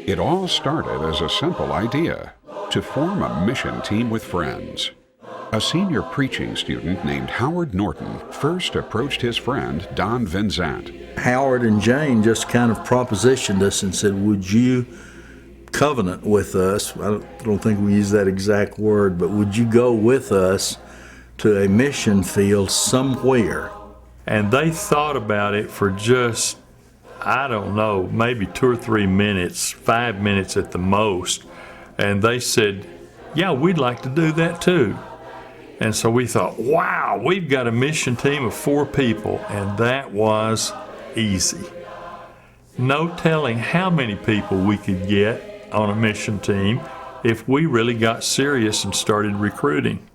It all started as a simple idea, to form a mission team with friends. A senior preaching student named Howard Norton first approached his friend Don Vinzant. Howard and Jane just kind of propositioned us and said, would you covenant with us? I don't think we use that exact word, but would you go with us to a mission field somewhere? And they thought about it for just, I don't know, maybe 2 or 3 minutes, 5 minutes at the most. And they said, yeah, we'd like to do that too. And so we thought, wow, we've got a mission team of 4 people, and that was easy. No telling how many people we could get on a mission team if we really got serious and started recruiting.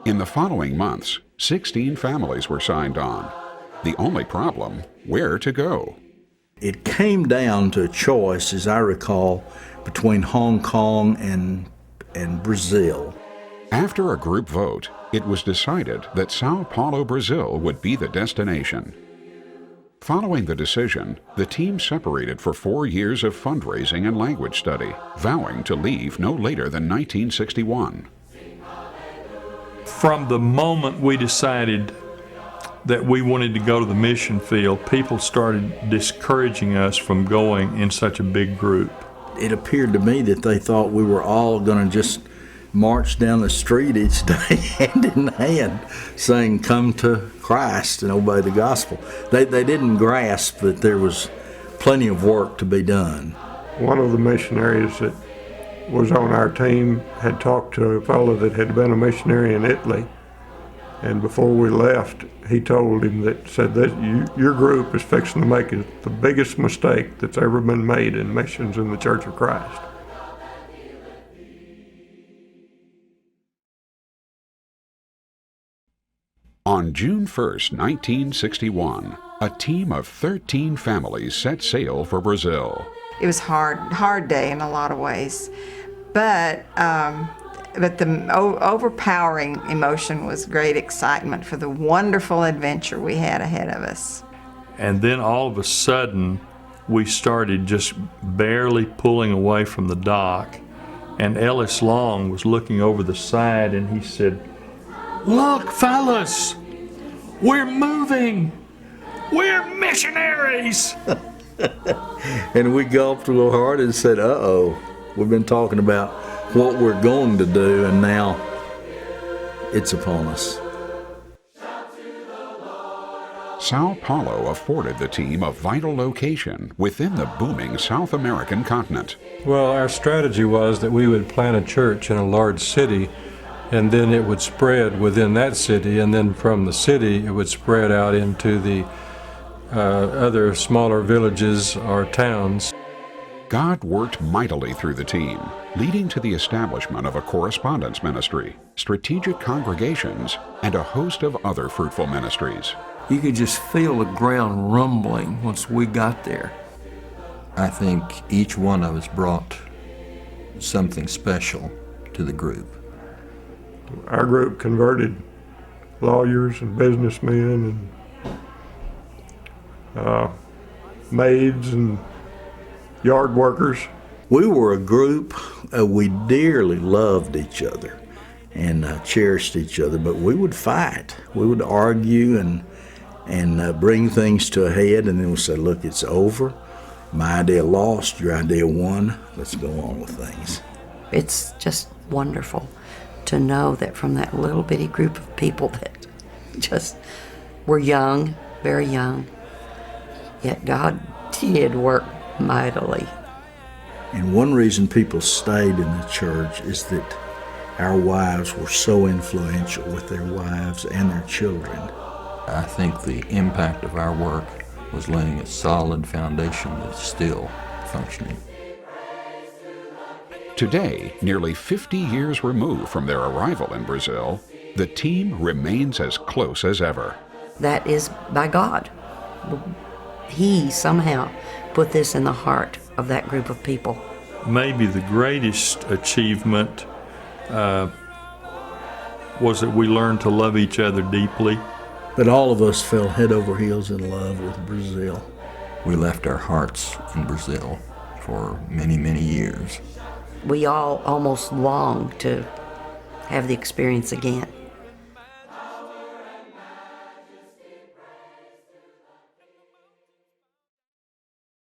In the following months, 16 families were signed on. The only problem, where to go. It came down to a choice, as I recall, between Hong Kong and Brazil. After a group vote, it was decided that São Paulo, Brazil would be the destination. Following the decision, the team separated for 4 years of fundraising and language study, vowing to leave no later than 1961. From the moment we decided that we wanted to go to the mission field, people started discouraging us from going in such a big group. It appeared to me that they thought we were all going to just march down the street each day hand in hand saying, come to Christ and obey the gospel. They didn't grasp that there was plenty of work to be done. One of the missionaries that was on our team had talked to a fellow that had been a missionary in Italy, and before we left, he told him said that your group is fixing to make the biggest mistake that's ever been made in missions in the Church of Christ. On June 1st, 1961, a team of 13 families set sail for Brazil. It was hard day in a lot of ways, but the overpowering emotion was great excitement for the wonderful adventure we had ahead of us. And then all of a sudden, we started just barely pulling away from the dock, and Ellis Long was looking over the side, and he said, "Look, fellas, we're moving. We're missionaries." And we gulped real hard and said, uh-oh, we've been talking about what we're going to do, and now it's upon us. São Paulo afforded the team a vital location within the booming South American continent. Well, our strategy was that we would plant a church in a large city, and then it would spread within that city, and then from the city it would spread out into the other smaller villages or towns. God worked mightily through the team, leading to the establishment of a correspondence ministry, strategic congregations, and a host of other fruitful ministries. You could just feel the ground rumbling once we got there. I think each one of us brought something special to the group. Our group converted lawyers and businessmen and maids and yard workers. We were a group, we dearly loved each other and cherished each other, but we would fight. We would argue and bring things to a head, and then we'd say, look, it's over. My idea lost, your idea won. Let's go on with things. It's just wonderful to know that from that little bitty group of people that just were young, very young, yet God did work mightily. And one reason people stayed in the church is that our wives were so influential with their wives and their children. I think the impact of our work was laying a solid foundation that's still functioning. Today, nearly 50 years removed from their arrival in Brazil, the team remains as close as ever. That is by God. He somehow put this in the heart of that group of people. Maybe the greatest achievement was that we learned to love each other deeply But all of us fell head over heels in love with Brazil. We left our hearts in Brazil for many, many years. We all almost long to have the experience again.